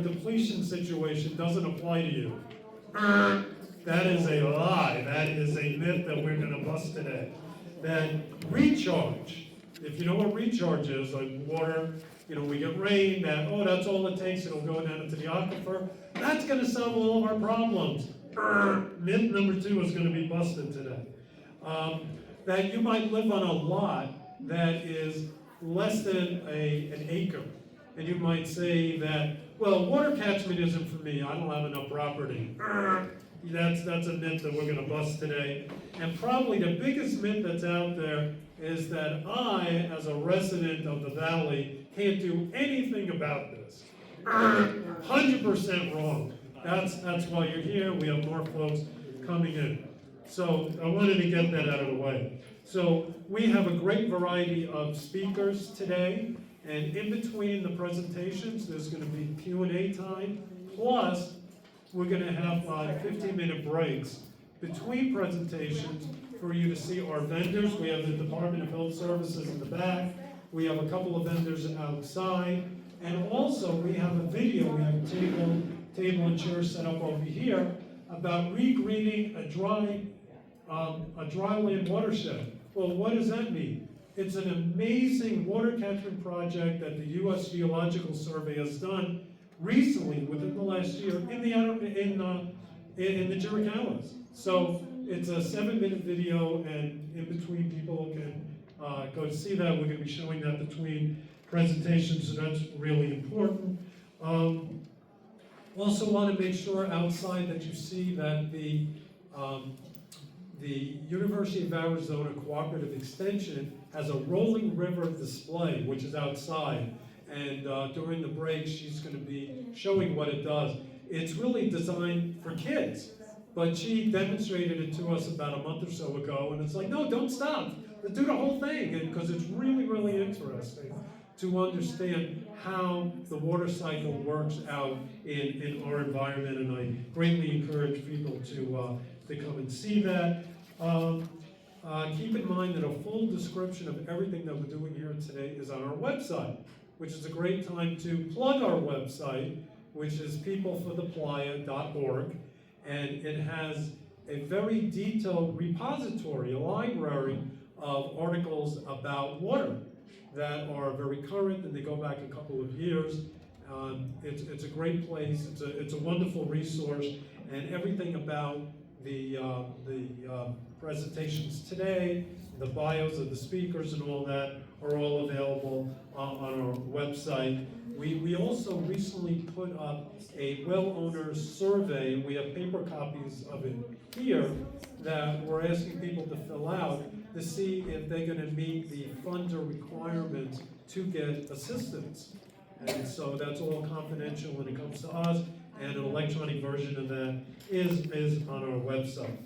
depletion situation doesn't apply to you. That is a lie. That is a myth that we're going to bust today. That recharge, if you know what recharge is, like water, we get rain, that's all it takes, it'll go down into the aquifer. That's going to solve all of our problems. Myth number 2 is going to be busted today. That you might live on a lot that is less than an acre. And you might say that, well, water catchment isn't for me, I don't have enough property. That's a myth that we're going to bust today. And probably the biggest myth that's out there is that I, as a resident of the valley, can't do anything about this. 100% wrong. That's why you're here. We have more folks coming in. So I wanted to get that out of the way. So we have a great variety of speakers today. And in between the presentations, there's going to be Q&A time. Plus, we're going to have 15-minute breaks between presentations for you to see our vendors. We have the Department of Health Services in the back. We have a couple of vendors outside. And also, we have a video. We have a table and chairs set up over here about regreening a dryland watershed. Well, what does that mean? It's an amazing water catchment project that the U.S. Geological Survey has done recently, within the last year, in the Chiricahuas. So it's a 7-minute video, and in between people can go to see that. We're going to be showing that between presentations, so that's really important. Also want to make sure outside that you see that the University of Arizona Cooperative Extension has a rolling river display, which is outside. And during the break, she's going to be showing what it does. It's really designed for kids, but she demonstrated it to us about a month or so ago, and it's like, no, don't stop. Do the whole thing, because it's really, really interesting to understand how the water cycle works out in our environment, and I greatly encourage people to come and see that. Keep in mind that a full description of everything that we're doing here today is on our website, which is a great time to plug our website, which is peoplefortheplaya.org, and it has a very detailed repository, a library of articles about water that are very current, and they go back a couple of years. It's a great place. It's a wonderful resource, and everything about the presentations today, the bios of the speakers and all that are all available on our website. We also recently put up a well owner survey. We have paper copies of it here that we're asking people to fill out to see if they're going to meet the funder requirements to get assistance. And so that's all confidential when it comes to us, and an electronic version of that is on our website.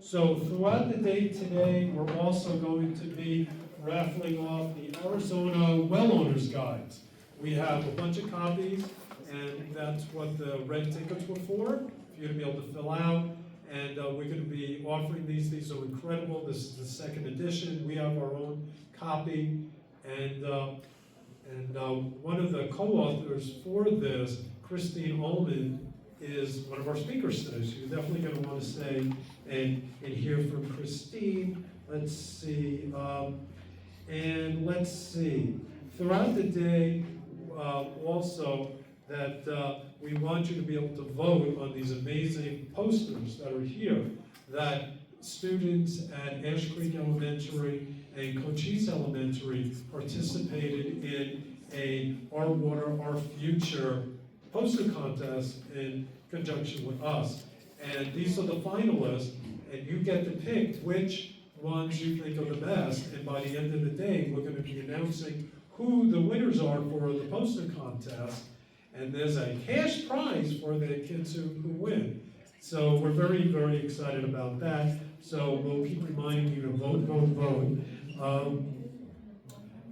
So throughout the day today, we're also going to be raffling off the Arizona Well Owners Guides. We have a bunch of copies, and that's what the red tickets were for you to be able to fill out. And we're going to be offering these. These are incredible. This is the second edition. We have our own copy, and one of the co-authors for this, Christine Ullman, is one of our speakers today. So you're definitely going to want to stay and hear from Christine. Let's see. Throughout the day, also, that we want you to be able to vote on these amazing posters that are here that students at Ash Creek Elementary and Cochise Elementary participated in a Our Water, Our Future poster contest in conjunction with us. And these are the finalists, and you get to pick which ones you think are the best, and by the end of the day, we're going to be announcing who the winners are for the poster contest, and there's a cash prize for the kids who win. So we're very, very excited about that. So we'll keep reminding you to vote, vote, vote.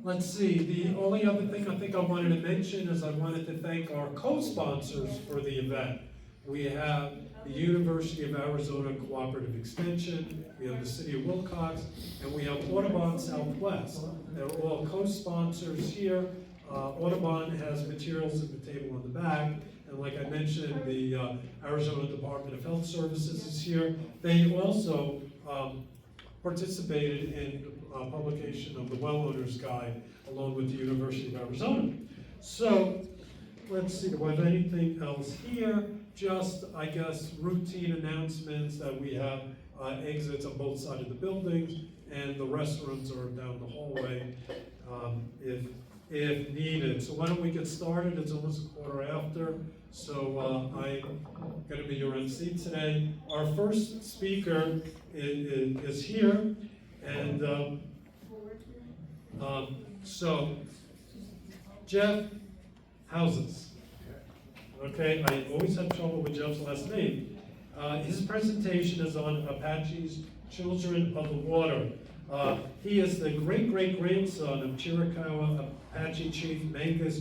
Let's see, the only other thing I think I wanted to mention is I wanted to thank our co-sponsors for the event. We have the University of Arizona Cooperative Extension, we have the City of Wilcox, and we have Audubon Southwest. They're all co-sponsors here. Audubon has materials at the table on the back, And like I mentioned, the Arizona Department of Health Services is here. They also participated in publication of the Well Owner's Guide along with the University of Arizona. So let's see, do I have anything else here? Just, I guess, routine announcements that we have exits on both sides of the buildings, and the restrooms are down the hallway if needed. So why don't we get started? It's almost 1:15, so I'm going to be your MC today. Our first speaker is here, and so Jeff Houses. Okay, I always have trouble with Jeff's last name. His presentation is on Apache's Children of the Water. He is the great-great-grandson of Chiricahua Apache Chief Mangus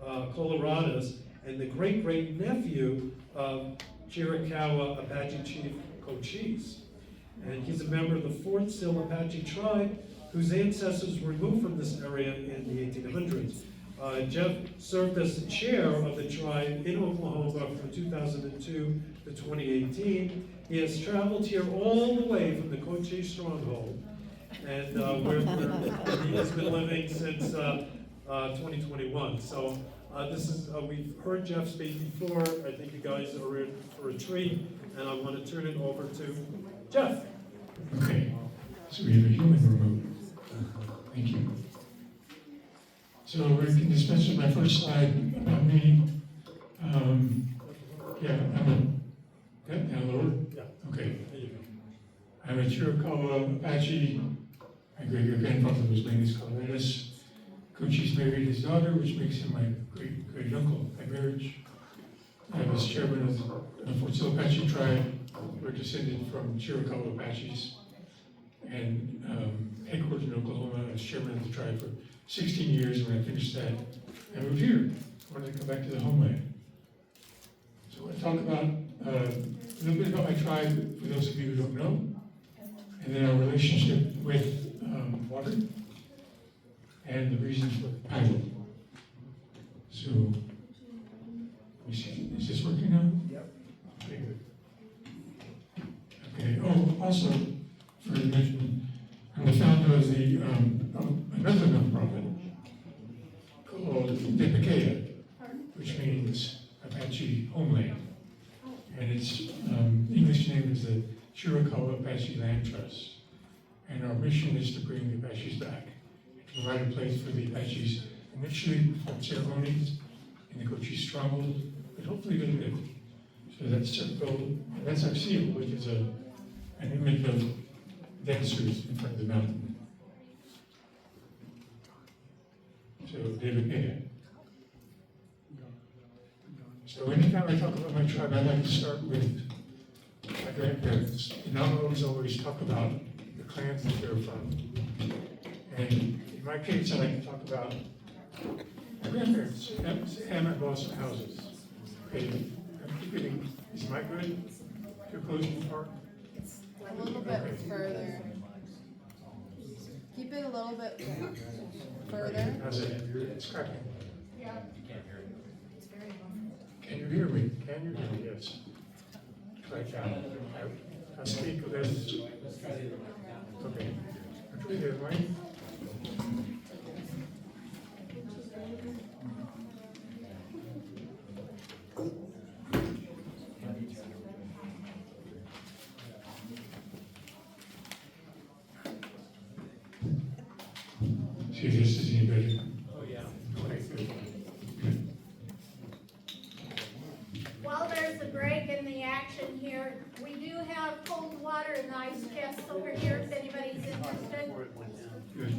Colorados and the great-great-nephew of Chiricahua Apache Chief Cochise. And he's a member of the Fort Sill Apache tribe, whose ancestors were removed from this area in the 1800s. Jeff served as the chair of the tribe in Oklahoma from 2002 to 2018. He has traveled here all the way from the Cochise stronghold, and where he has been living since 2021. So this is, we've heard Jeff speak before. I think you guys are in for a treat, and I want to turn it over to Jeff. Okay, so we have a human remote. Thank you. So we can dispense with my first slide about me. Now lower? Yeah. Okay. There you go. I'm a Chiricahua Apache. My great-great-grandfather was Mangus Colorados. Cochise married his daughter, which makes him my great-great-uncle by marriage. I was chairman of the Fort Sill Apache tribe. We're descended from Chiricahua Apaches. And headquartered in Oklahoma. I was chairman of the tribe for 16 years. When I finished that, I moved here. I wanted to come back to the homeland. So I want to talk about a little bit about my tribe, for those of you who don't know, and then our relationship with water, and the reasons for the pilot. So, let me see, is this working now? Yep. Okay, good. Okay, oh, also, for to mention, I'm the founder of the another nonprofit called Pt.1, which means Apache Homeland. And its English name is the Chiricahua Apache Land Trust. And our mission is to bring the Apaches back, to provide a place for the Apaches initially perform ceremonies in the Cochise stronghold, but hopefully to live. So that's our goal, and that's our seal, which is an image of dancers in front of the mountain. So David Payne. So anytime I talk about my tribe, I like to start with my grandparents. The Navajos always talk about the clans that they're from. And in my case, I like to talk about my grandparents. Ham and Boston houses. Okay, I'm getting, is my good? Too close to the park? A little bit further. Keep it a little bit further. How's it? It's cracking. Yeah. Can you hear me? Can you hear me? Yes. Try that. I speak with this. Okay. Are you here, right? See if this is any better. Oh, yeah. Okay, good. While there's a break in the action here, we do have cold water in the ice chest over here if anybody's interested. Good.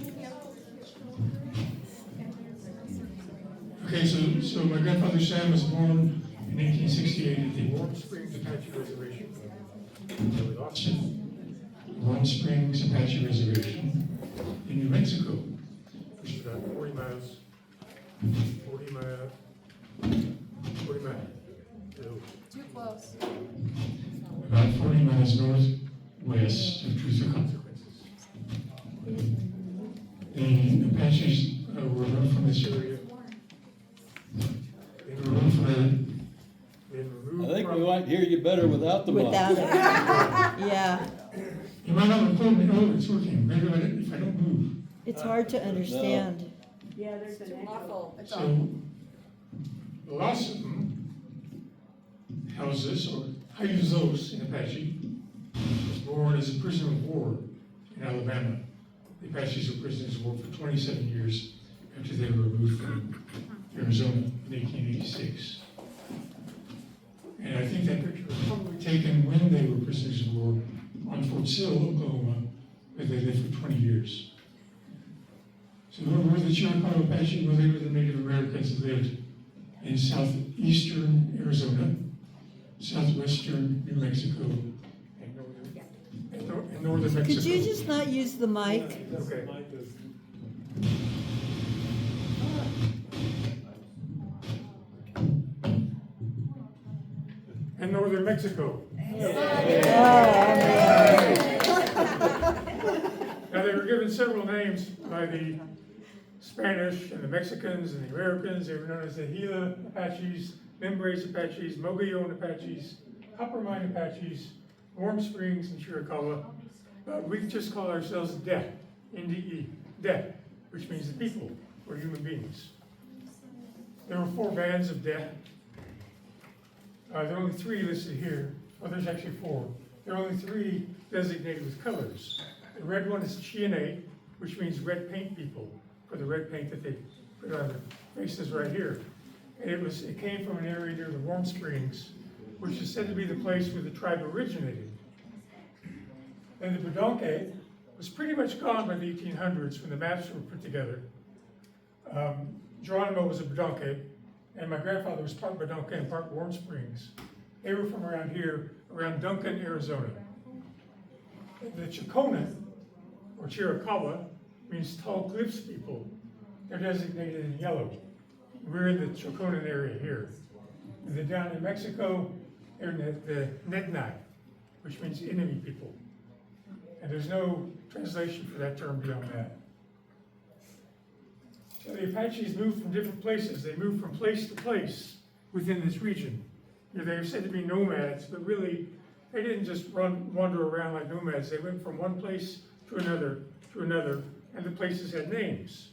Okay, so my grandfather Sam was born in 1868 at the Warm Springs Apache Reservation in Austin. Warm Springs Apache Reservation in New Mexico, which is about 40 miles. Too close. About 40 miles northwest of Truth or Consequences. The Apaches were removed from this area. They were removed from think we might hear you better without the mic. Without it. Yeah, You might not include me, oh, it's working, maybe if I don't move. it's hard to understand. Yeah, there's an echo. Awful. It's So, awful. Lawson houses, or Hayuzos in Apache, was born as a prisoner of war in Alabama. The Apaches were prisoners of war for 27 years after they were removed from Arizona in 1886. And I think that picture was probably taken when they were prisoners of war on Fort Sill, Oklahoma, where they lived for 20 years. So who were the Chiricahua Apache? Well, they were the Native Americans that lived in southeastern Arizona, southwestern New Mexico, and northern Mexico. Could you just not use the mic? Okay. And northern Mexico. Now, they were given several names by the Spanish and the Mexicans and the Americans. They were known as the Gila Apaches, Mimbres Apaches, Mogollon Apaches, Coppermine Apaches, Warm Springs, and Chiricahua. We just call ourselves DE, N-D-E, DE, which means the people, or human beings. There were 4 bands of DE. There are only 3 listed here. Well, there's actually 4. There are only 3 designated with colors. The red one is Chiene, which means red paint people, for the red paint that they put on their faces right here. And it came from an area near the Warm Springs, which is said to be the place where the tribe originated. And the Bedonke was pretty much gone by the 1800s when the maps were put together. Geronimo was a Bedonke, and my grandfather was part Bedonke and part Warm Springs. They were from around here, around Duncan, Arizona. The Chicona, or Chiricahua, means tall cliffs people. They're designated in yellow. We're in the Choconan area here. And then down in Mexico, they're in the Nednai, which means enemy people. And there's no translation for that term beyond that. So the Apaches moved from different places. They moved from place to place within this region. They are said to be nomads, but really, they didn't just wander around like nomads. They went from one place to another, and the places had names.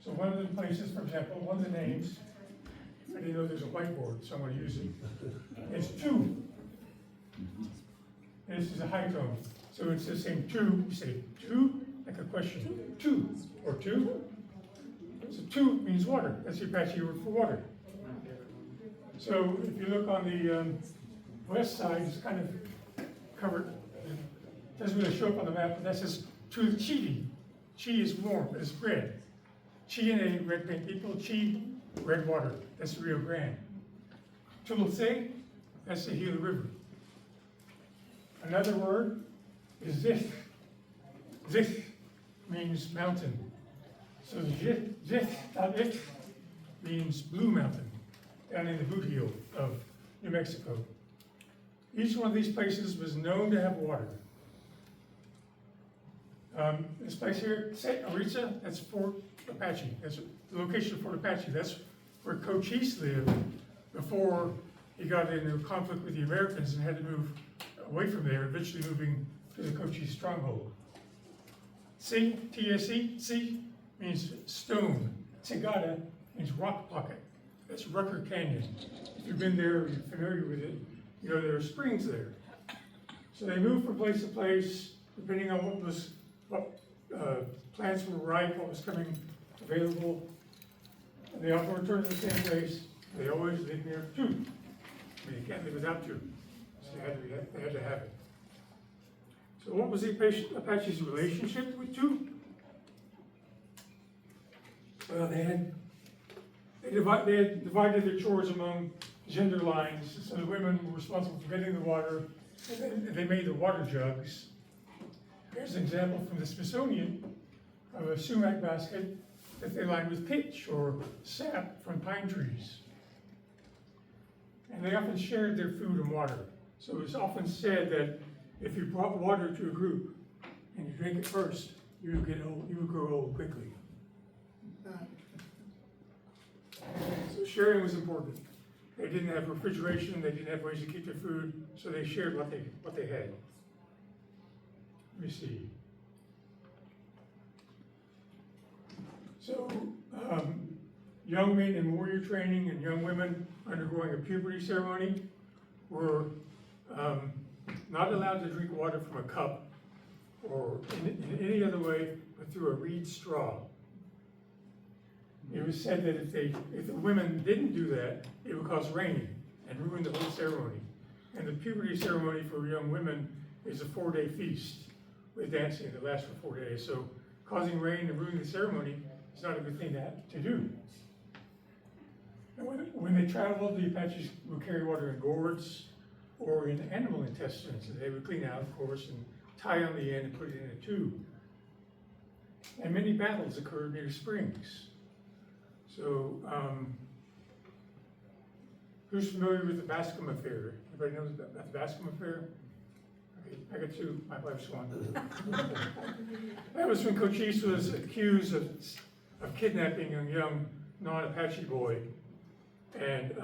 So one of the places, for example, one of the names, I didn't know there's a whiteboard, so I'm going to use it. It's two. And this is a high tone. So it's the same two. You say two, like a question. Two, or two. So two means water. That's the Apache word for water. So if you look on the west side, it's kind of covered. It doesn't really show up on the map, but that says to Chidi. Chi is warm, it's red. Chi and a red paint people, Chi, red water. That's the Rio Grande. Tulse, that's the Gila River. Another word is Zith. Zith means mountain. So Zith means blue mountain, down in the boot heel of New Mexico. Each one of these places was known to have water. This place here, Aritza, that's Fort Apache. That's the location of Fort Apache. That's where Cochise lived before he got into conflict with the Americans and had to move away from there, eventually moving to the Cochise stronghold. C, T-S-E, C means stone. Segada means rock pocket. That's Rucker Canyon. If you've been there, you're familiar with it, you know there are springs there. So they moved from place to place, depending on what plants were ripe, what was coming available. And they often returned to the same place. They always lived near two. I mean, you can't live without two. So they had to have it. So what was the Apache's relationship with two? Well, they had divided their chores among gender lines. So the women were responsible for getting the water, and they made the water jugs. Here's an example from the Smithsonian of a sumac basket that they lined with pitch or sap from pine trees. And they often shared their food and water. So it's often said that if you brought water to a group and you drink it first, you would grow old quickly. So sharing was important. They didn't have refrigeration, they didn't have ways to keep their food, so they shared what they had. Let me see. So, young men in warrior training and young women undergoing a puberty ceremony were not allowed to drink water from a cup or in any other way but through a reed straw. It was said that if the women didn't do that, it would cause rain and ruin the whole ceremony. And the puberty ceremony for young women is a 4-day feast with dancing that lasts for 4 days. So causing rain and ruining the ceremony is not a good thing to do. And when they traveled, the Apaches would carry water in gourds or in animal intestines that they would clean out, of course, and tie on the end and put it in a tube. And many battles occurred near springs. So, who's familiar with the Bascom Affair? Anybody knows about the Bascom Affair? Okay, I got two, my wife's one. That was when Cochise was accused of kidnapping a young non-Apache boy. And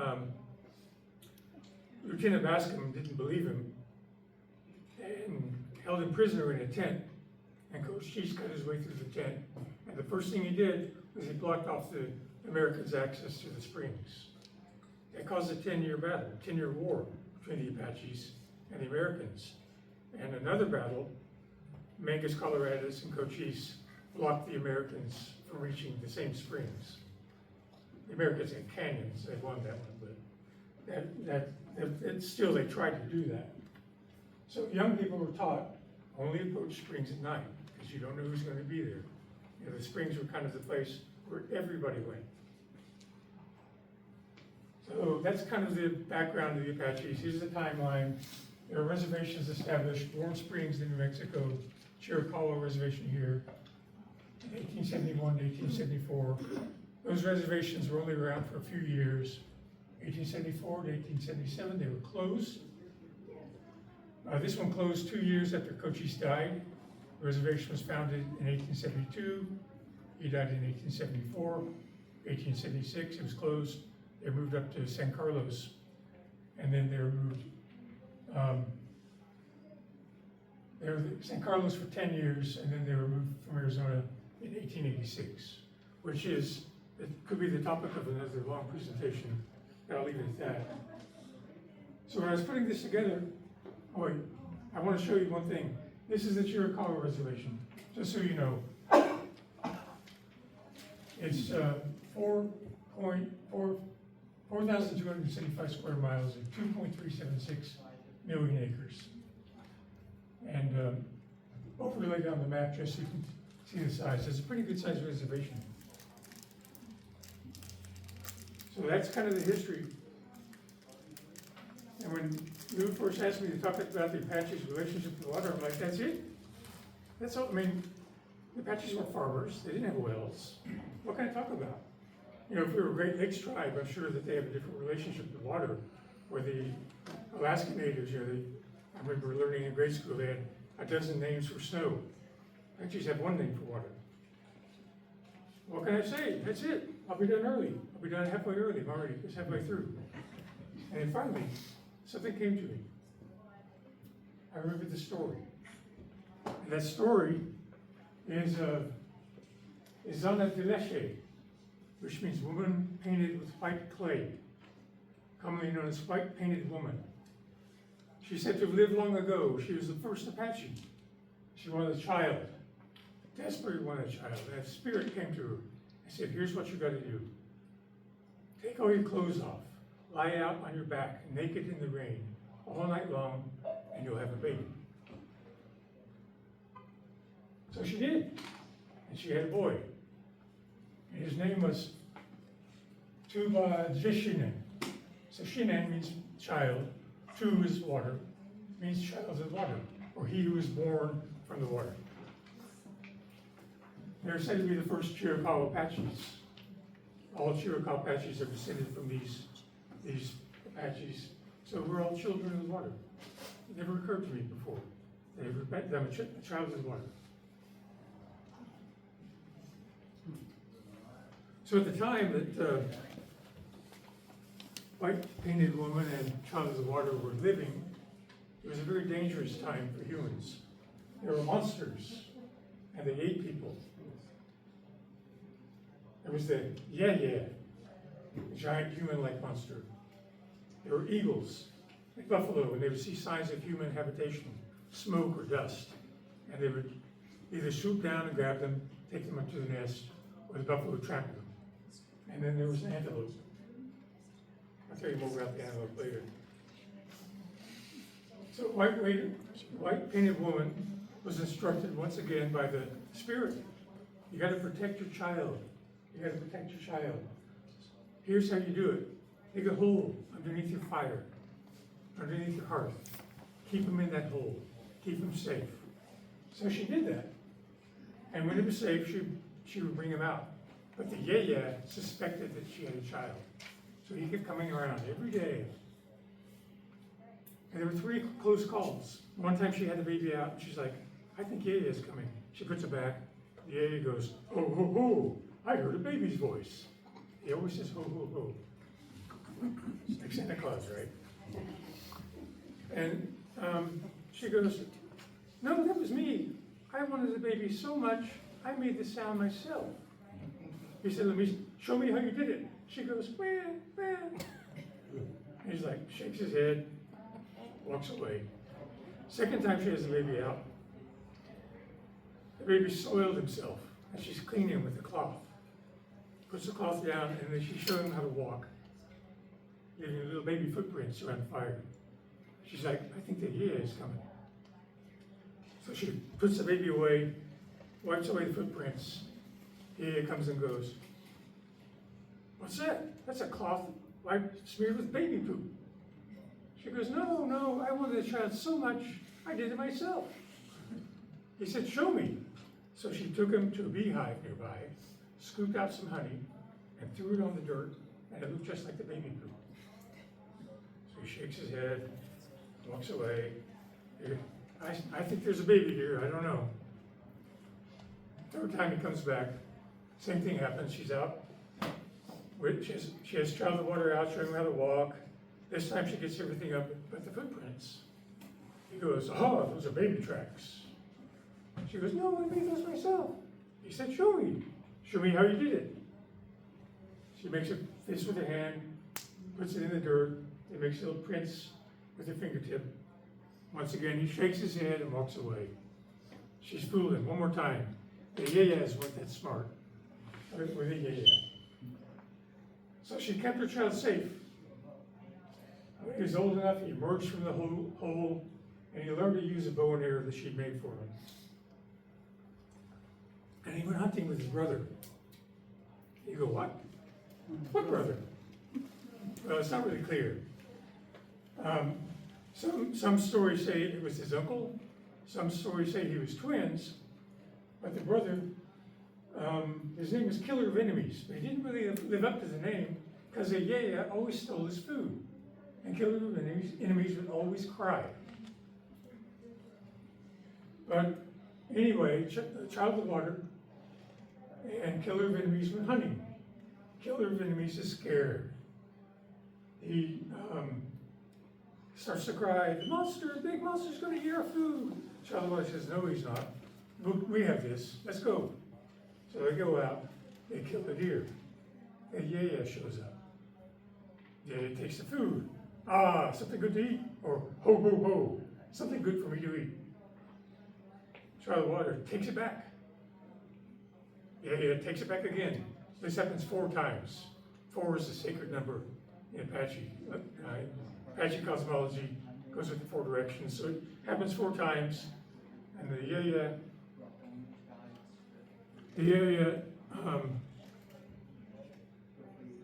Lieutenant Bascom didn't believe him and held him prisoner in a tent. And Cochise cut his way through the tent. And the first thing he did was he blocked off the Americans' access to the springs. That caused a 10-year battle, 10-year war between the Apaches and the Americans. And another battle, Mangus Coloradus and Cochise blocked the Americans from reaching the same springs. The Americans had canyons, they won that one, but still they tried to do that. So young people were taught, only approach springs at night, because you don't know who's going to be there. You know, the springs were kind of the place where everybody went. So that's kind of the background of the Apaches. Here's the timeline. There are reservations established, Warm Springs in New Mexico, Chiricahua Reservation here, in 1871 to 1874. Those reservations were only around for a few years. 1874 to 1877, they were closed. This one closed 2 years after Cochise died. The reservation was founded in 1872. He died in 1874. 1876, it was closed. They moved up to San Carlos, and then they were moved. They were in San Carlos for 10 years, and then they were moved from Arizona in 1886, which is, it could be the topic of another long presentation, but I'll leave it at that. So when I was putting this together, oh wait, I want to show you one thing. This is the Chiricahua Reservation, just so you know. It's 4,275 square miles and 2.376 million acres. And overlaid on the map just so you can see the size. It's a pretty good sized reservation. So that's kind of the history. And when you first asked me to talk about the Apaches' relationship to water, I'm like, that's it? That's all, I mean, the Apaches weren't farmers, they didn't have wells. What can I talk about? You know, if we were a Great Lakes tribe, I'm sure that they have a different relationship to water. Or the Alaska natives, you know, I remember learning in grade school, they had a dozen names for snow. Apaches have one name for water. What can I say? That's it. I'll be done early. I'll be done halfway early. I'm already just halfway through. And then finally, something came to me. I remembered the story. And that story is Zana de Leche, which means woman painted with white clay, commonly known as white painted woman. She said to have lived long ago. She was the first Apache. She wanted a child, desperately wanted a child. And a spirit came to her and said, here's what you got to do. Take all your clothes off, lie out on your back, naked in the rain, all night long, and you'll have a baby. So she did, and she had a boy. And his name was Tuba-Zishinan. So Shinan means child, Tu is water, means child of water, or he who is born from the water. They're said to be the first Chiricahua Apaches. All Chiricahua Apaches are descended from these Apaches. So we're all children of the water. It never occurred to me before. I'm a child of the water. So at the time that white painted woman and child of the water were living, it was a very dangerous time for humans. There were monsters, and they ate people. There was the yeah, a giant human-like monster. There were eagles, like buffalo, and they would see signs of human habitation, smoke or dust, and they would either swoop down and grab them, take them up to the nest, or the buffalo would trample them. And then there was an antelope. I'll tell you more about the antelope later. So white painted woman was instructed once again by the spirit. You gotta protect your child. You gotta protect your child. Here's how you do it. Dig a hole underneath your fire, underneath your hearth. Keep them in that hole. Keep them safe. So she did that. And when it was safe, she would bring him out. But the yeah suspected that she had a child. So he kept coming around every day. And there were 3 close calls. One time she had the baby out, and she's like, I think is coming. She puts it back. The yeah goes, ho, ho, ho. I heard a baby's voice. He always says ho, ho, ho. It's like Santa Claus, right? And she goes, no, that was me. I wanted the baby so much, I made the sound myself. He said, show me how you did it. She goes, wah, wah. And he's like, shakes his head, walks away. Second time she has the baby out, the baby soiled himself, and she's cleaning him with a cloth. Puts the cloth down, and then she's showing him how to walk, leaving little baby footprints around the fire. She's like, I think the yeah is coming. So she puts the baby away, wipes away the footprints. Yeah comes and goes. What's that? That's a cloth smeared with baby poop. She goes, no, I wanted the child so much, I did it myself. He said, show me. So she took him to a beehive nearby, scooped out some honey, and threw it on the dirt, and it looked just like the baby poop. So he shakes his head, walks away. I think there's a baby here, I don't know. Third time he comes back, same thing happens, she's out. She has child of the water out, showing him how to walk. This time she gets everything up but the footprints. He goes, oh, those are baby tracks. She goes, no, I made those myself. He said, show me how you did it. She makes a fist with her hand, puts it in the dirt, and makes little prints with her fingertip. Once again, he shakes his head and walks away. She's fooled him one more time. The yeah-yeahs weren't that smart. With the yeah-yeah. So she kept her child safe. When he was old enough, he emerged from the hole, and he learned to use a bow and arrow that she'd made for him. And he went hunting with his brother. You go, what? What brother? Well, it's not really clear. Some stories say it was his uncle. Some stories say he was twins. But the brother, his name was Killer of Enemies. But he didn't really live up to the name because the yeah always stole his food. And Killer of Enemies would always cry. But anyway, Child of the Water and Killer of Enemies went hunting. Killer of Enemies is scared. He starts to cry, the big monster's gonna eat our food. Child of the Water says, no, he's not. We have this, let's go. So they go out, they kill the deer. The yeah shows up. Yeah, takes the food. Ah, something good to eat? Or ho, ho, ho, something good for me to eat. Child of the Water takes it back. Yeah, takes it back again. This happens 4 times. 4 is the sacred number in Apache. Apache cosmology goes with the 4 directions. So it happens 4 times. And the yeah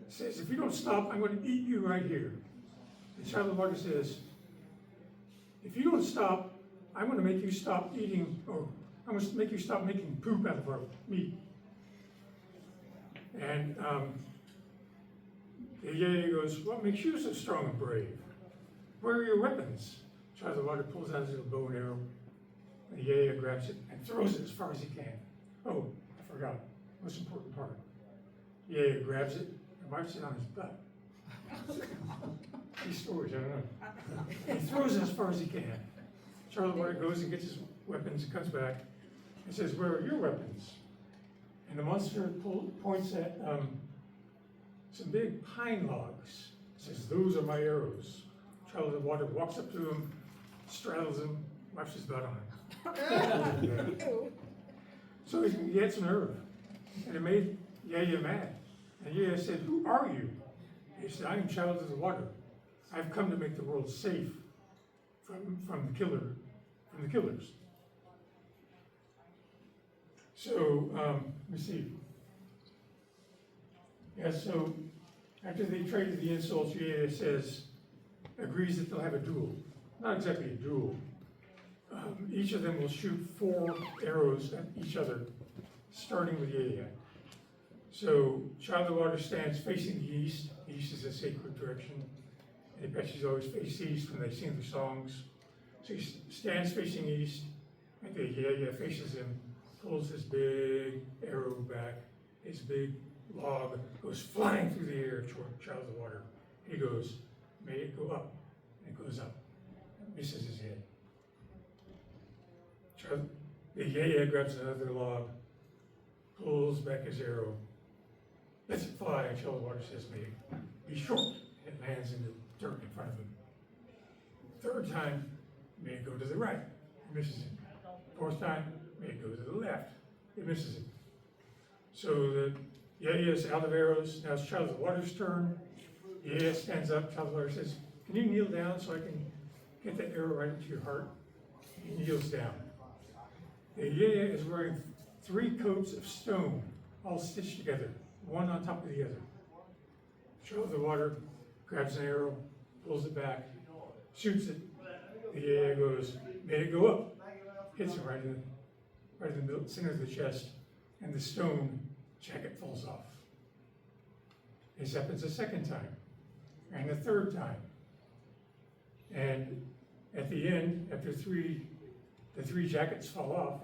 says, if you don't stop, I'm going to eat you right here. The Child of the Water says, if you don't stop, I'm going to make you stop eating, or I'm going to make you stop making poop out of our meat. And the yeah goes, what makes you so strong and brave? Where are your weapons? Child of the Water pulls out his little bow and arrow. The yeah grabs it and throws it as far as he can. Oh, I forgot. Most important part. Yeah grabs it and wipes it on his butt. These stories, I don't know. He throws it as far as he can. Charlie Water goes and gets his weapons and comes back and says, "Where are your weapons?" And the monster points at some big pine logs. Says, "Those are my arrows." Charlie Water walks up to him, straddles him, wipes his butt on him. So he had some nerve, and it made Yaya mad. And Yaya said, "Who are you?" He said, "I am Child of the Water. I've come to make the world safe from the killers." So, let me see. Yeah, so after they traded the insults, Yaya agrees that they'll have a duel. Not exactly a duel. Each of them will shoot 4 arrows at each other, starting with Yaya. So Child of the Water stands facing the east. East is a sacred direction. And Apaches always face east when they sing the songs. So he stands facing east, and the Yaya faces him, pulls his big arrow back. His big log goes flying through the air toward Child of the Water. He goes, "May it go up," and it goes up. It misses his head. The Yaya grabs another log, pulls back his arrow, lets it fly, and Child of the Water says, "May it be short," and it lands in the dirt in front of him. 3rd time, "May it go to the right," it misses him. 4th time, "May it go to the left," it misses him. So the Yaya is out of arrows. Now it's Child of the Water's turn. Yaya stands up. Child of the Water says, "Can you kneel down so I can get that arrow right into your heart?" He kneels down. The Yaya is wearing 3 coats of stone, all stitched together, one on top of the other. Child of the Water grabs an arrow, pulls it back, shoots it. The Yaya goes, "May it go up," hits him right in the center of the chest, and the stone jacket falls off. This happens a 2nd time, and a 3rd time. And at the end, after the 3 jackets fall off,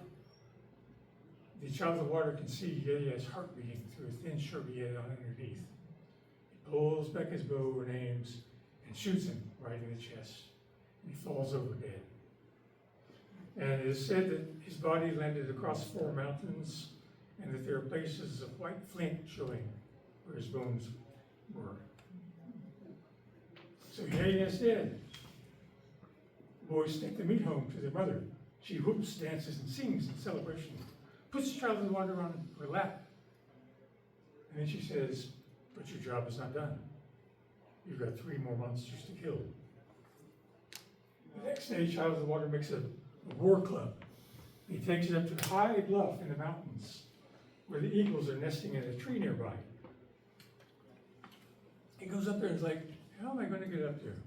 the Child of the Water can see Yaya's heart beating through a thin shirt he had on underneath. He pulls back his bow and aims and shoots him right in the chest. And he falls over dead. And it is said that his body landed across 4 mountains, and that there are places of white flint showing where his bones were. So Yaya is dead. Boys take the meat home to their mother. She whoops, dances, and sings in celebration. Puts the Child of the Water on her lap. And then she says, "But your job is not done. You've got 3 more monsters to kill." The next day, Child of the Water makes a war club. He takes it up to a high bluff in the mountains where the eagles are nesting in a tree nearby. He goes up there and is like, "How am I going to get up there?"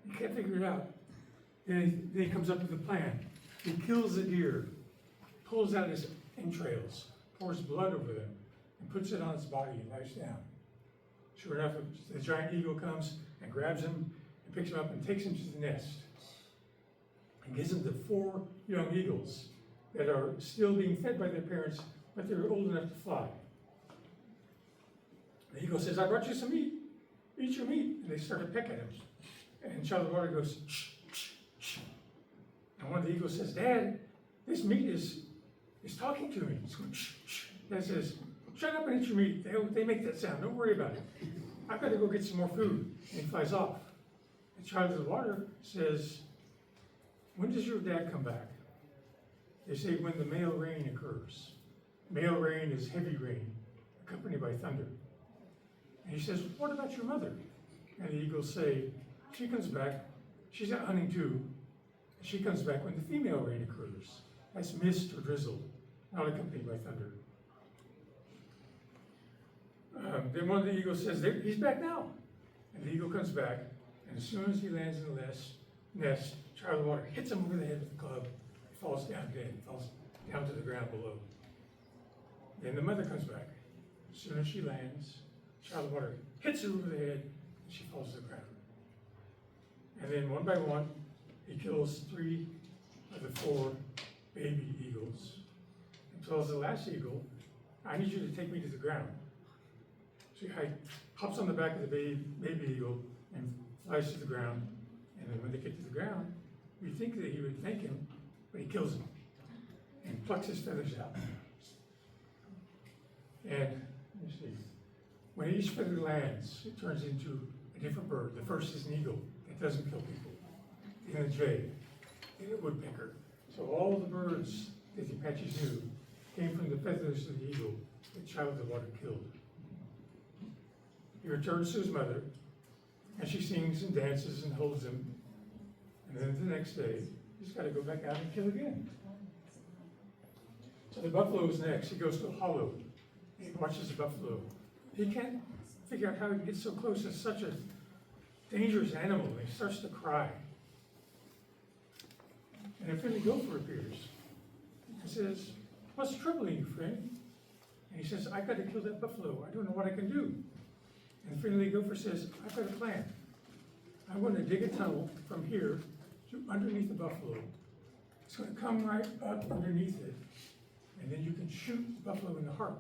He can't figure it out. Then he comes up with a plan. He kills the deer, pulls out his entrails, pours blood over them, and puts it on his body and lies down. Sure enough, the giant eagle comes and grabs him and picks him up and takes him to the nest and gives him the 4 young eagles that are still being fed by their parents, but they're old enough to fly. The eagle says, "I brought you some meat. Eat your meat." And they start to peck at him. And Child of the Water goes, "Shh, shh, shh." And one of the eagles says, "Dad, this meat is talking to me." He's going, "Shh, shh." Dad says, "Shut up and eat your meat. They make that sound. Don't worry about it. I've got to go get some more food." And he flies off. The Child of the Water says, "When does your dad come back?" They say, "When the male rain occurs." Male rain is heavy rain, accompanied by thunder. And he says, "What about your mother?" And the eagles say, "She comes back. She's out hunting too. She comes back when the female rain occurs. That's mist or drizzle, not accompanied by thunder." Then one of the eagles says, "He's back now." And the eagle comes back, and as soon as he lands in the nest, Child of the Water hits him over the head with the club. He falls down dead, falls down to the ground below. Then the mother comes back. As soon as she lands, Child of the Water hits her over the head, and she falls to the ground. And then one by one, he kills 3 of the 4 baby eagles and tells the last eagle, "I need you to take me to the ground." So he hops on the back of the baby eagle and flies to the ground. And then when they get to the ground, you'd think that he would thank him, but he kills him and plucks his feathers out. And let me see. When each feather lands, it turns into a different bird. The first is an eagle that doesn't kill people. Then a jay, then a woodpecker. So all the birds that the Apaches knew came from the feathers of the eagle that Child of the Water killed. He returns to his mother, and she sings and dances and holds him. And then the next day, he's got to go back out and kill again. So the buffalo is next. He goes to a hollow, and he watches the buffalo. He can't figure out how he gets so close to such a dangerous animal, and he starts to cry. And a friendly gopher appears. He says, "What's troubling you, friend?" And he says, "I've got to kill that buffalo. I don't know what I can do." And the friendly gopher says, "I've got a plan. I'm going to dig a tunnel from here to underneath the buffalo. It's going to come right up underneath it, and then you can shoot the buffalo in the heart.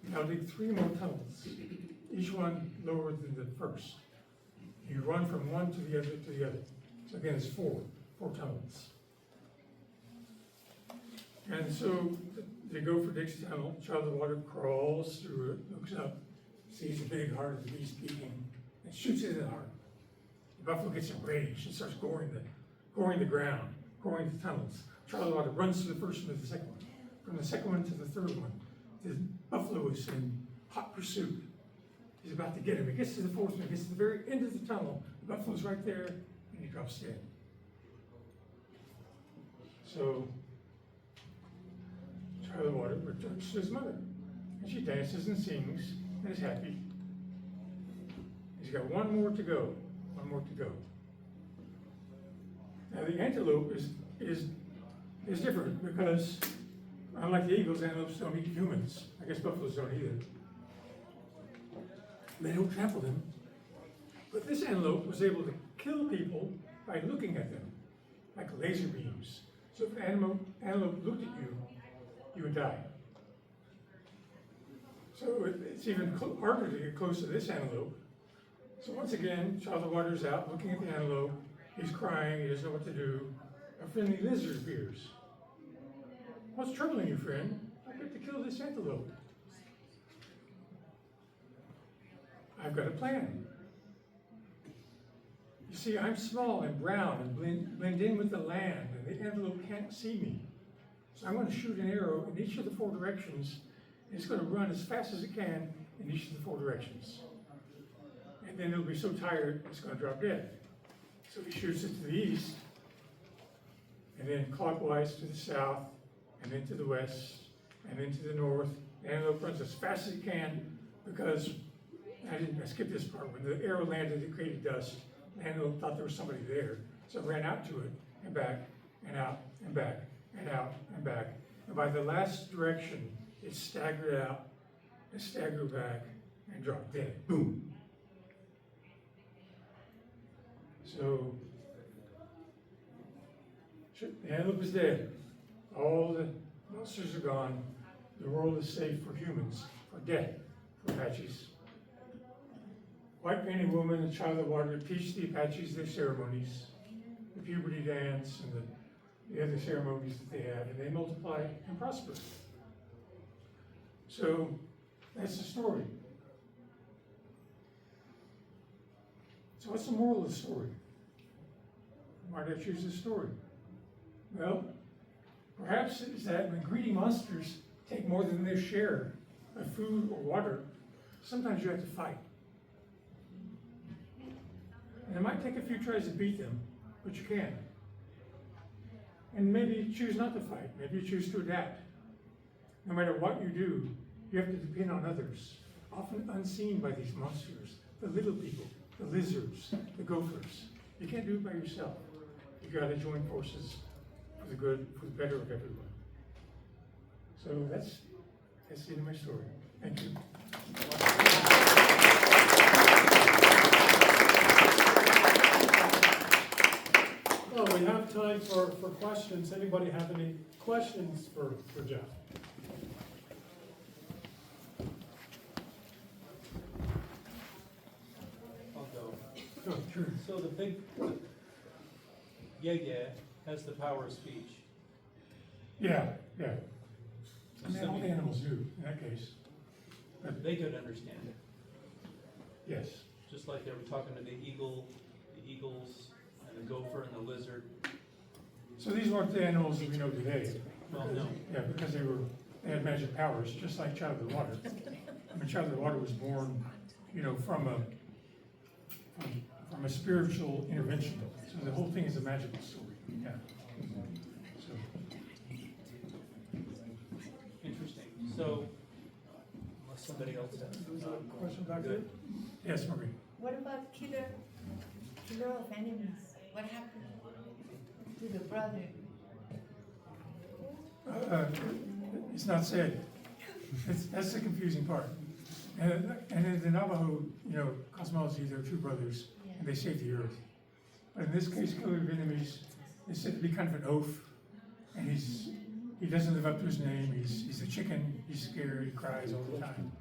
And I'll dig 3 more tunnels, each one lower than the first. You run from one to the other to the other. So again, it's 4 tunnels." And so the gopher digs the tunnel, Child of the Water crawls through it, looks up, sees the big heart of the beast beating, and shoots it in the heart. The buffalo gets enraged and starts goring the ground, goring the tunnels. Child of the Water runs to the first one to the second one. From the second one to the third one, the buffalo is in hot pursuit. He's about to get him. He gets to the 4th one, he gets to the very end of the tunnel. The buffalo's right there, and he drops dead. So, Child of the Water returns to his mother, and she dances and sings and is happy. He's got 1 more to go. 1 more to go. Now the antelope is different because unlike the eagles, antelopes don't eat humans. I guess buffaloes don't either. They don't trample them. But this antelope was able to kill people by looking at them, like laser beams. So if an antelope looked at you, you would die. So it's even harder to get close to this antelope. So once again, Child of the Water is out looking at the antelope. He's crying, he doesn't know what to do. A friendly lizard appears. "What's troubling you, friend? I've got to kill this antelope." "I've got a plan. You see, I'm small and brown and blend in with the land, and the antelope can't see me. So I'm going to shoot an arrow in each of the 4 directions, and it's going to run as fast as it can in each of the 4 directions. And then it'll be so tired, it's going to drop dead." So he shoots it to the east, and then clockwise to the south, and then to the west, and then to the north. The antelope runs as fast as it can because I skipped this part. When the arrow landed, it created dust. The antelope thought there was somebody there, so it ran out to it and back and out and back and out and back. And by the last direction, it staggered out and staggered back and dropped dead. Boom. So the antelope is dead. All the monsters are gone. The world is safe for humans, for death, for Apaches. White painted woman and Child of the Water teach the Apaches their ceremonies, the puberty dance and the other ceremonies that they have, and they multiply and prosper. So that's the story. So what's the moral of the story? Why did I choose this story? Well, perhaps it's that when greedy monsters take more than their share of food or water, sometimes you have to fight. And it might take a few tries to beat them, but you can. And maybe you choose not to fight. Maybe you choose to adapt. No matter what you do, you have to depend on others, often unseen by these monsters, the little people, the lizards, the gophers. You can't do it by yourself. You've got to join forces for the good, for the better of everyone. So that's the end of my story. Thank you. Well, we have time for questions. Anybody have any questions for Jeff? Oh, sure. So the big, has the power of speech. Yeah, yeah. I mean, all the animals do, in that case. They could understand it, Yes. just like they were talking to the eagles, and the gopher and the lizard. So these weren't the animals that we know today. Well, no. Yeah, because they had magic powers, just like Child of the Water. I mean, Child of the Water was born, from a spiritual intervention. So the whole thing is a magical story. Yeah. So, Interesting. So, unless somebody else has. question back there? Yes, Marie. What about killer of enemies? What happened to the brother? It's not said. That's the confusing part. And in the Navajo, cosmology, they're two brothers, and they save the earth. But in this case, killer of enemies is said to be kind of an oaf, and he doesn't live up to his name. He's a chicken. He's scared. He cries all the time.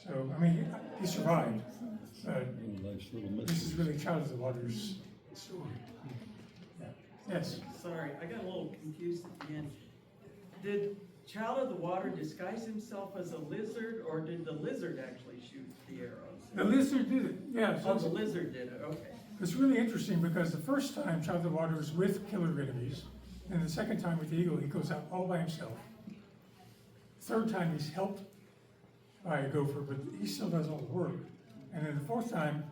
So I mean, he survived. But Life's little this mystery. is really Child of the Water's story. Yeah. Yes. Sorry, I got a little confused at the end. Did Child of the Water disguise himself as a lizard, or did the lizard actually shoot the arrows? The lizard did it. Yeah. Oh, the lizard did it, okay. It's really interesting because the first time Child of the Water was with killer of enemies, and the second time with the eagle, he goes out all by himself. Third time, he's helped by a gopher, but he still does all the work. And then the fourth time,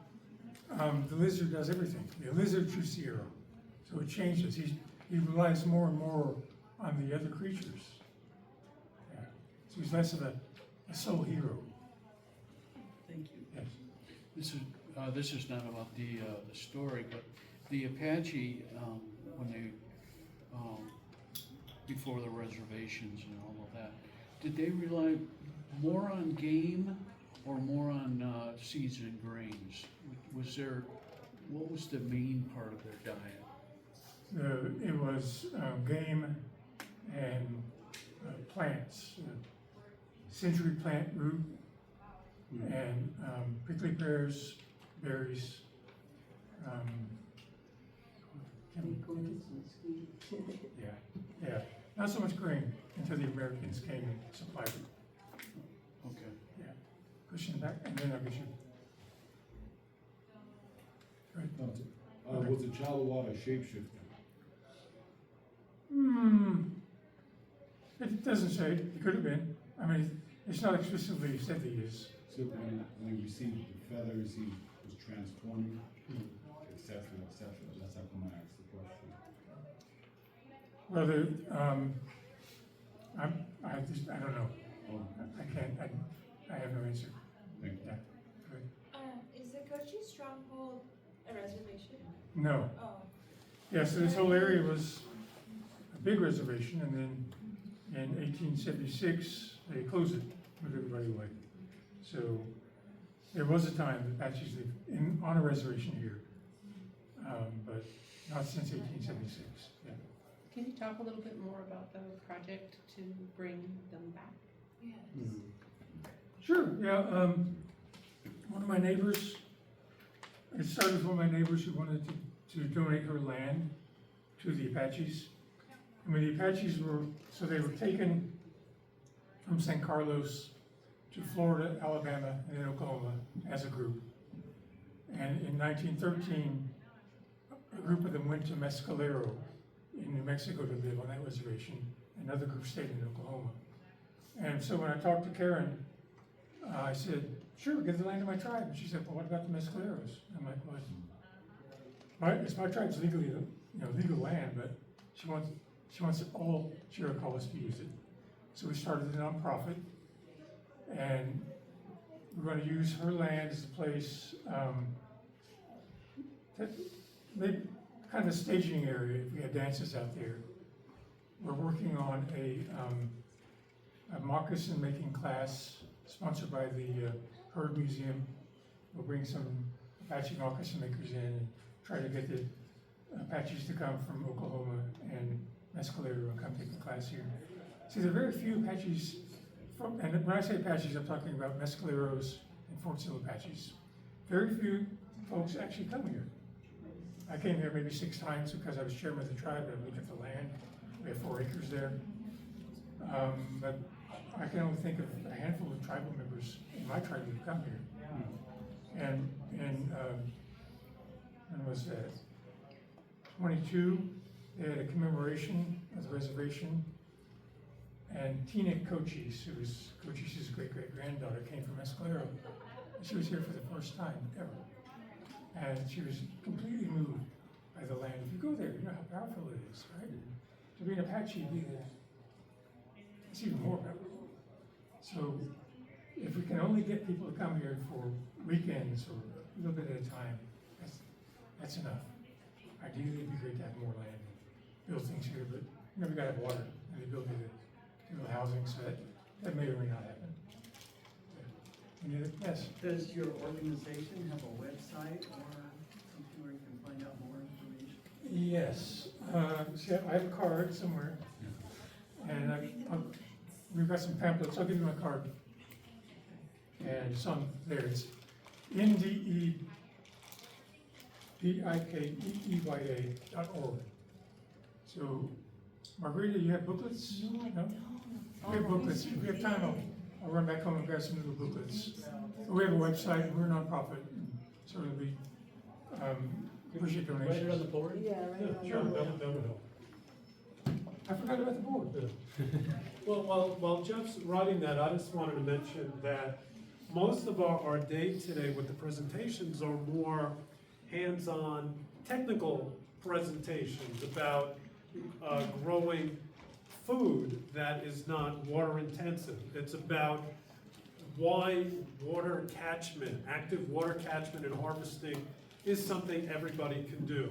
the lizard does everything. The lizard shoots the arrow. So it changes. He relies more and more on the other creatures. Yeah. So he's less of a sole hero. Thank you. Yes. This is not about the story, but the Apache, when they, before the reservations and all of that, did they rely more on game or more on seeds and grains? What was the main part of their diet? It was game and plants, century plant root, and prickly pears, berries. Yeah. Not so much grain until the Americans came and supplied it. Okay. Yeah. Pushing back, and then I'll get you. Right. Was the Child of Water a shapeshifter? It doesn't say. It could have been. I mean, it's not explicitly said that he is. So when he received the feathers, he was transforming, etc., etc. That's how come I asked the question. Well, I don't know. Oh, I have no answer. thank you. Yeah. Good. Is the Cochise Stronghold a reservation? No. Oh. Yeah, so this whole area was a big reservation, and then in 1876, they closed it, moved everybody away. So there was a time that Apaches lived on a reservation here, but not since 1876. Yeah. Can you talk a little bit more about the project to bring them back? Yes. Sure, yeah. One of my neighbors, it started with one of my neighbors who wanted to donate her land to the Apaches. I mean, the Apaches they were taken from San Carlos to Florida, Alabama, and then Oklahoma as a group. And in 1913, a group of them went to Mescalero in New Mexico to live on that reservation. Another group stayed in Oklahoma. And so when I talked to Karen, I said, sure, give the land to my tribe. And she said, well, what about the Mescaleros? I'm like, well, it's my tribe's legally, legal land, but she wants all Chiricahuas to use it. So we started a nonprofit, and we're going to use her land as a place, maybe kind of a staging area if we had dances out there. We're working on a moccasin making class sponsored by the Herd Museum. We'll bring some Apache moccasin makers in and try to get the Apaches to come from Oklahoma and Mescalero and come take the class here. See, there are very few Apaches, and when I say Apaches, I'm talking about Mescaleros and Fort Sill Apaches. Very few folks actually come here. I came here maybe 6 times because I was chairman of the tribe, and I looked at the land. We have 4 acres there. But I can only think of a handful of tribal members in my tribe who've come here. And when was that? 22, they had a commemoration of the reservation. And Tina Cochise, who was Cochise's great-great-granddaughter, came from Escalero. She was here for the first time ever. And she was completely moved by the land. If you go there, you know how powerful it is, right? To be an Apache, it's even more powerful. So if we can only get people to come here for weekends or a little bit at a time, that's enough. Ideally, it'd be great to have more land, build things here, but you know, we gotta have water and the ability to build housing, so that may or may not happen. Any other, yes? Does your organization have a website or something where you can find out more information? Yes. See, I have a card somewhere, and we've got some pamphlets. I'll give you my card. And some there. It's NDEPIKEEYA.org. So, Margarita, you have booklets? No? We have booklets. If we have time, I'll run back home and grab some little booklets. We have a website. We're a nonprofit, so it'll be appreciate donations. Write it on the board? Yeah, sure, that would help. I forgot about the board. Well, while Jeff's writing that, I just wanted to mention that most of our day today with the presentations are more hands-on technical presentations about growing food that is not water intensive. It's about why water catchment, active water catchment and harvesting is something everybody can do.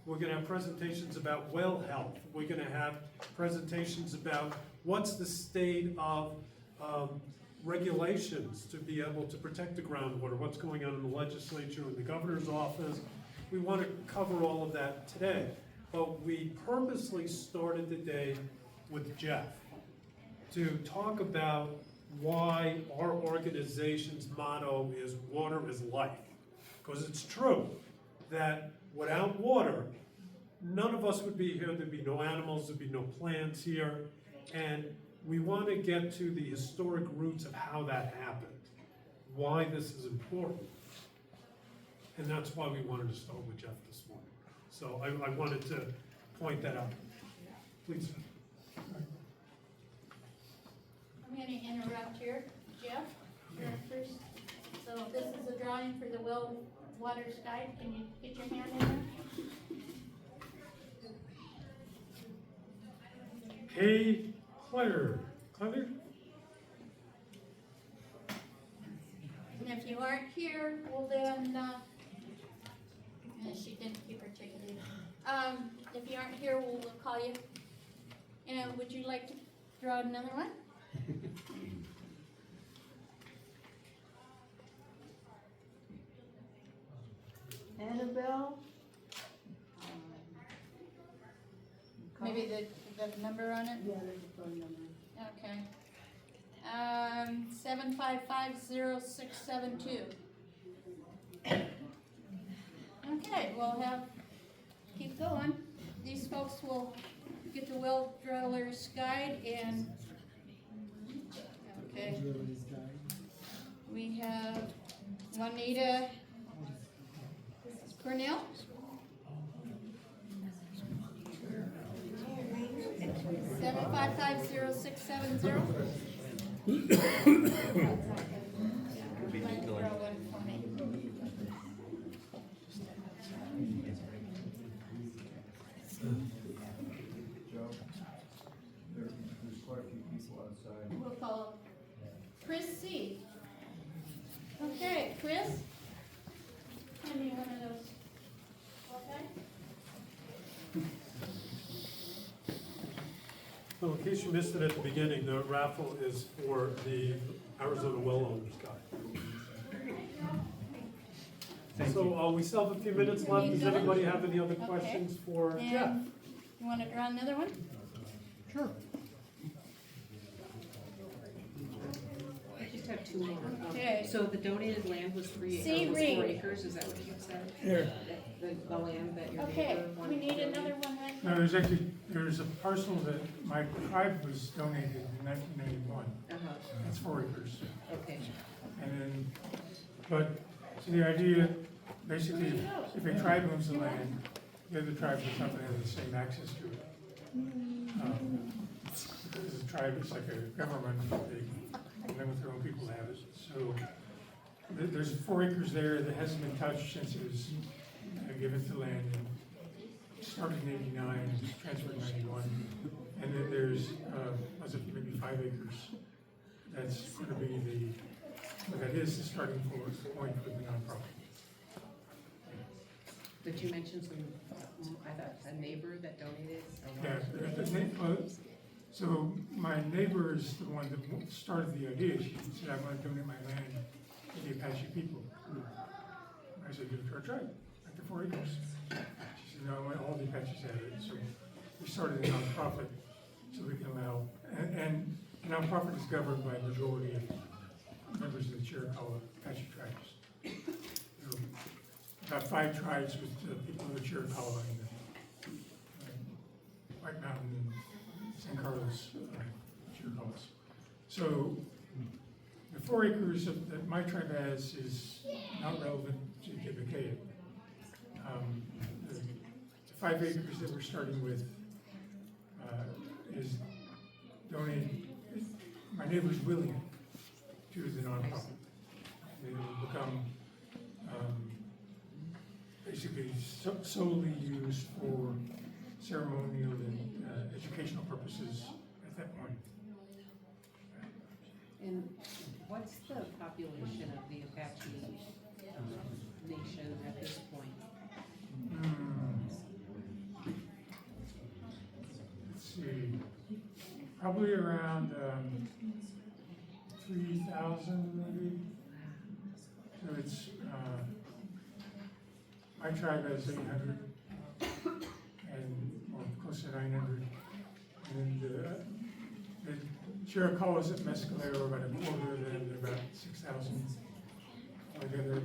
We're gonna have presentations about well health. We're gonna have presentations about what's the state of regulations to be able to protect the groundwater, what's going on in the legislature and the governor's office. We want to cover all of that today, but we purposely started the day with Jeff to talk about why our organization's motto is water is life. Because it's true that without water, none of us would be here. There'd be no animals, there'd be no plants here. And we want to get to the historic roots of how that happened, why this is important. And that's why we wanted to start with Jeff this morning. So I wanted to point that out. Please. I'm going to interrupt here. Jeff, you're first. So this is a drawing for the well water guide. Can you get your hand in there? Hey, Claire. And if you aren't here, well then, she didn't keep her chicken either. If you aren't here, we'll call you. And would you like to draw another one? Annabelle? Maybe the number on it? Yeah, there's a phone number. Okay. 7550672. Okay, we'll keep going. These folks will get the well driller's guide and, okay. We have Juanita Cornell. 7550670. There's quite a few people outside. We'll call Chris C. Okay, Chris? Hand me one of those. Okay? So in case you missed it at the beginning, the raffle is for the Arizona Well Owners Guide. So we still have a few minutes left. Does anybody have any other questions for Jeff? And you want to draw another one? Sure. have two more. Okay. So the donated land was See, was read. 4 acres, is that what you said? Here. The land that your Okay, neighbor we wanted need to donate? another one then. No, there's a parcel that my tribe was donated in 1991. Uh-huh, That's 4 acres. okay. And then, but, so the idea, basically, if a tribe owns the land, the other tribes are not gonna have the same access to it. Because the tribe is like a government, they live with their own people have it. So, there's 4 acres there that hasn't been touched since it was given to land. It started in '89, transferred in '91. And then there's, was it maybe 5 acres? That's gonna be that is the starting point for the nonprofit. But you mentioned some, I thought, a neighbor that donated a Yeah, land. so my neighbor is the one that started the idea. She said, I want to donate my land to the Apache people. I said, give it to our tribe, like the 4 acres. She said, no, I want all the Apaches have it. So we started a nonprofit so we can allow, and the nonprofit is governed by a majority of members of the Chiricahua Apache tribes. There are about 5 tribes with people of the Chiricahua and White Mountain and San Carlos Chiricahuas. So the 4 acres that my tribe has is not relevant to Kibakea. The 5 acres that we're starting with is donated. My neighbor's willing to the nonprofit. It will become basically solely used for ceremonial and educational purposes at that point. And what's the population of the Apache nation at this point? Let's see, probably around 3,000 maybe. So it's, my tribe has 800 and, or close to 900. And the Chiricahuas at Mescalero are about a quarter of them, they're about 6,000 altogether, and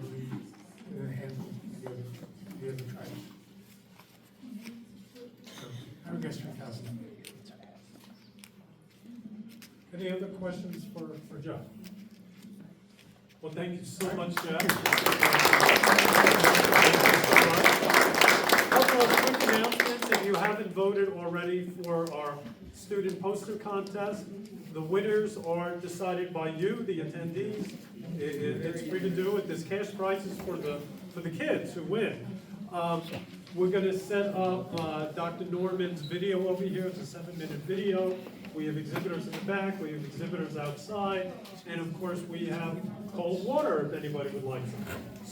then a handful of the other tribes. So I would guess 3,000. Any other questions for Jeff? Well, thank you so much, Jeff. Also, a quick announcement, if you haven't voted already for our student poster contest, the winners are decided by you, the attendees. It's free to do it. There's cash prizes for the kids who win. We're going to set up Dr. Norman's video over here. It's a 7-minute video. We have exhibitors in the back. We have exhibitors outside. And of course, we have cold water if anybody would like some.